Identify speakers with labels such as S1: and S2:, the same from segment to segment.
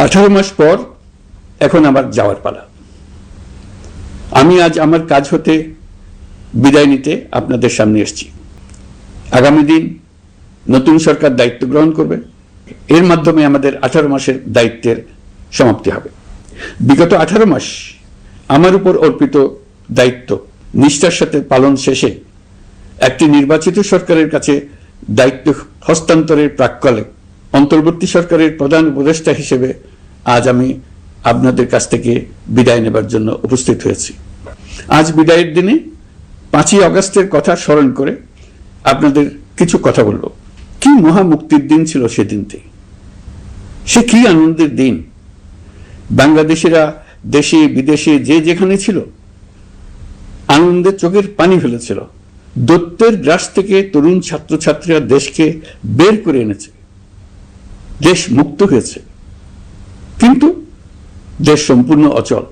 S1: 18 মাস পর এখন আমার যাওয়ার পালা। আমি আজ আমার কাজ হতে বিদায় নিতে আপনাদের সামনে এসেছি। আগামী দিন নতুন সরকার দায়িত্ব গ্রহণ করবে। এর মাধ্যমে আমাদের 18 মাসের দায়িত্বের সমাপ্তি হবে। বিগত 18 মাস আমার উপর অর্পিত দায়িত্ব নিষ্ঠার সাথে পালন শেষে একটি নির্বাচিত সরকারের কাছে দায়িত্ব হস্তান্তরের প্রাক্কালে অন্তর্বর্তী সরকারের প্রধান উপদেষ্টা হিসেবে আজ আমি আপনাদের কাছ থেকে বিদায় নেবার জন্য উপস্থিত হয়েছি। আজ বিদায়ের দিনে 5ই আগস্টের কথা স্মরণ করে আপনাদের কিছু কথা বলব। কি মহা মুক্তির দিন ছিল সেদিনটি, সে কি আনন্দের দিন। বাংলাদেশিরা দেশে বিদেশে যে যেখানে ছিল আনন্দে চোখের পানি ফেলেছিল। দৈত্যের গ্রাস থেকে তরুণ ছাত্রছাত্রীরা দেশকে বের করে এনেছে, দেশ মুক্ত হয়েছে। কিন্তু দেশ সম্পূর্ণ অচল।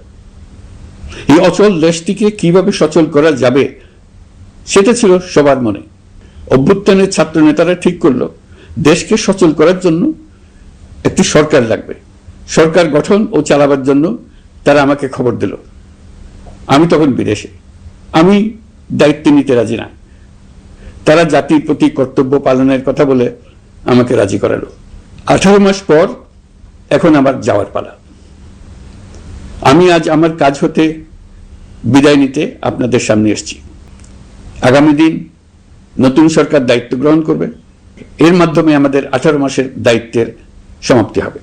S1: এই অচল দেশটিকে কিভাবে সচল করা যাবে সেটা ছিল সবার মনে। অভ্যুত্থানের ছাত্র নেতারা ঠিক করলো দেশকে সচল করার জন্য একটি সরকার লাগবে। সরকার গঠন ও চালাবার জন্য তারা আমাকে খবর দিল। আমি তখন বিদেশে, আমি দায়িত্ব নিতে রাজি না। তারা জাতির প্রতি কর্তব্য পালনের কথা বলে আমাকে রাজি করালো। 18 মাস পর এখন আমার যাওয়ার পালা। আমি আজ আমার কাজ হতে বিদায় নিতে আপনাদের সামনে এসেছি। আগামী দিন নতুন সরকার দায়িত্ব গ্রহণ করবে। এর মাধ্যমে আমাদের 18 মাসের দায়িত্বের সমাপ্তি হবে।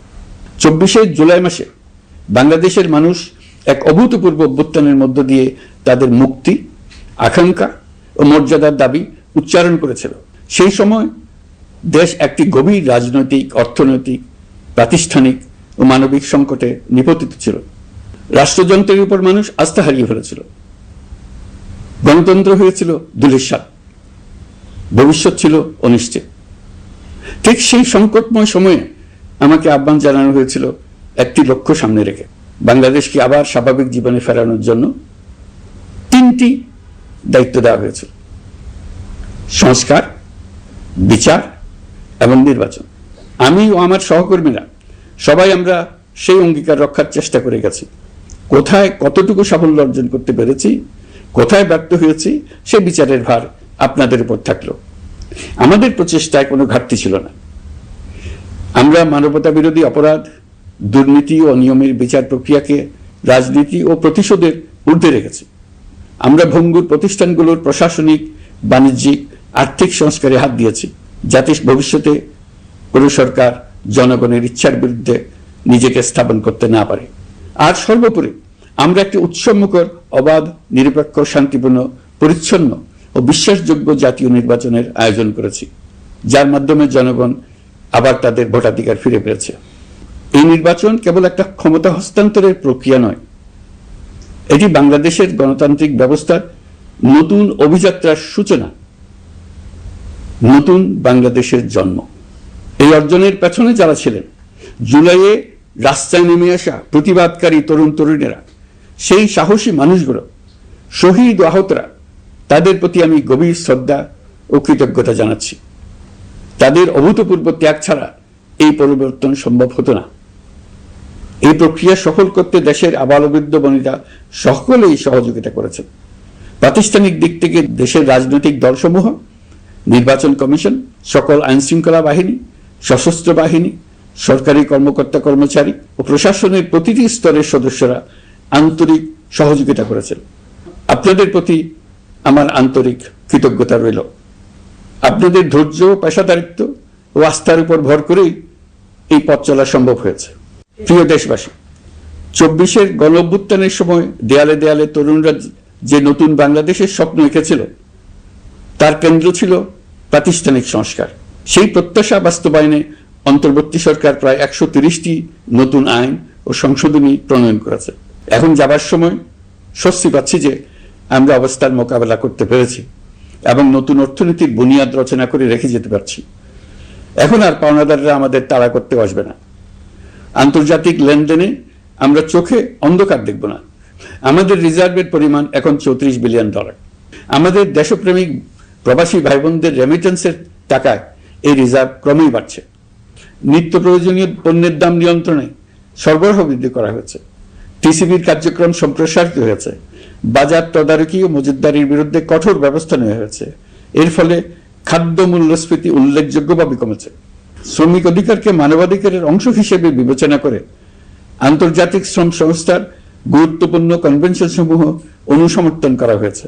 S1: 24শে জুলাই মাসে বাংলাদেশের মানুষ এক অভূতপূর্ব অভ্যুত্থানের মধ্য দিয়ে তাদের মুক্তি, আকাঙ্ক্ষা ও মর্যাদার দাবি উচ্চারণ করেছিল। সেই সময় দেশ একটি গভীর রাজনৈতিক, অর্থনৈতিক, প্রাতিষ্ঠানিক ও মানবিক সংকটে নিপতিত ছিল। রাষ্ট্রযন্ত্রের উপর মানুষ আস্থা হারিয়ে ফেলেছিল। গণতন্ত্র হয়েছিল ধূলিসাৎ, ভবিষ্যৎ ছিল অনিশ্চিত। ঠিক সেই সংকটময় সময়ে আমাকে আহ্বান জানানো হয়েছিল একটি লক্ষ্য সামনে রেখে বাংলাদেশকে আবার স্বাভাবিক জীবনে ফেরানোর জন্য 3টি দায়িত্ব দেওয়া হয়েছিল: সংস্কার, বিচার এবং নির্বাচন। আমি ও আমার সহকর্মীরা সবাই আমরা সেই অঙ্গীকার রক্ষার চেষ্টা করে গেছি। কোথায় কতটুকু সাফল্য অর্জন করতে পেরেছি, কোথায় ব্যর্থ হয়েছি, সে বিচারের ভার আপনাদের উপর থাকলো। আমাদের প্রচেষ্টায় কোনো ঘাটতি ছিল না। আমরা মানবতা বিরোধী অপরাধ, দুর্নীতি ও অনিয়মের বিচার প্রক্রিয়াকে রাজনীতি ও প্রতিশোধের ঊর্ধ্বে রেখেছি। আমরা ভঙ্গুর প্রতিষ্ঠানগুলোর প্রশাসনিক, বাণিজ্যিক, আর্থিক সংস্কারে হাত দিয়েছি, যাতে ভবিষ্যতে কোনো সরকার জনগণের ইচ্ছার বিরুদ্ধে নিজেকে স্থাপন করতে না পারে। আর সর্বোপরি আমরা একটি উৎসবমুখর, অবাধ, নিরপেক্ষ, শান্তিপূর্ণ, পরিচ্ছন্ন ও বিশ্বাসযোগ্য জাতীয় নির্বাচনের আয়োজন করেছি, যার মাধ্যমে জনগণ আবার তাদের ভোটাধিকার ফিরে পেয়েছে। এই নির্বাচন কেবল একটা ক্ষমতা হস্তান্তরের প্রক্রিয়া নয়, এটি বাংলাদেশের গণতান্ত্রিক ব্যবস্থার নতুন অভিযাত্রার সূচনা, নতুন বাংলাদেশের জন্ম। এই অর্জনের পেছনে যারা ছিলেন, জুলাইয়ে রাস্তায় নেমে আসা প্রতিবাদকারী তরুণ তরুণীরা, সেই সাহসী মানুষগুলো, শহীদ ও আহতরা, তাদের প্রতি আমি গভীর শ্রদ্ধা ও কৃতজ্ঞতা জানাচ্ছি। তাদের অভূতপূর্ব ত্যাগ ছাড়া এই পরিবর্তন সম্ভব হতো না। এই প্রক্রিয়া সফল করতে দেশের আবালবৃদ্ধ বনিতা সকলেই সহযোগিতা করেছেন। প্রাতিষ্ঠানিক দিক থেকে দেশের রাজনৈতিক দলসমূহ, নির্বাচন কমিশন, সকল আইনশৃঙ্খলা বাহিনী, সশস্ত্র বাহিনী, সরকারি কর্মকর্তা কর্মচারী ও প্রশাসনের প্রতিটি স্তরের সদস্যরা আন্তরিক সহযোগিতা করেছেন। আপনাদের প্রতি আমার আন্তরিক কৃতজ্ঞতা রইল। আপনাদের ধৈর্য, পেশাদারিত্ব ও আস্থার উপর ভর করেই এই পথ চলা সম্ভব হয়েছে। প্রিয় দেশবাসী, 24-এর গণ অভ্যুত্থানের সময় দেয়ালে দেয়ালে তরুণরা যে নতুন বাংলাদেশের স্বপ্ন এঁকেছিল, তার কেন্দ্র ছিল প্রাতিষ্ঠানিক সংস্কার। সেই প্রত্যাশা বাস্তবায়নে অন্তর্বর্তী সরকার প্রায় 130টি নতুন আইন ও সংশোধনী প্রণয়ন করেছে। এখন যাবার সময় স্বস্তি পাচ্ছি যে আমরা অবস্থার মোকাবেলা করতে পেরেছি এবং নতুন অর্থনীতির বুনিয়াদ রচনা করে রেখে যেতে পারছি। এখন আর পাওনাদাররা আমাদের তাড়া করতে আসবে না। আন্তর্জাতিক লেনদেনে আমরা চোখে অন্ধকার দেখব না। আমাদের রিজার্ভের পরিমাণ এখন $34 বিলিয়ন। আমাদের দেশপ্রেমিক প্রবাসী ভাই বোনদের রেমিটেন্সের টাকায় এই রিজার্ভ ক্রমেই বাড়ছে। নিত্য প্রয়োজনীয় পণ্যের দাম নিয়ন্ত্রণে সরবরাহ বৃদ্ধি করা হয়েছে, টিসিবির কার্যক্রম সম্প্রসারিত হয়েছে, বাজার তদারকি ও মজুতদারির বিরুদ্ধে কঠোর ব্যবস্থা নেওয়া হয়েছে। এর ফলে খাদ্য মূল্যস্ফীতি উল্লেখযোগ্যভাবে কমেছে। শ্রমিক অধিকারকে মানবাধিকারের অংশ হিসেবে বিবেচনা করে আন্তর্জাতিক শ্রম সংস্থার গুরুত্বপূর্ণ কনভেনশন সমূহ অনুসমর্থন করা হয়েছে।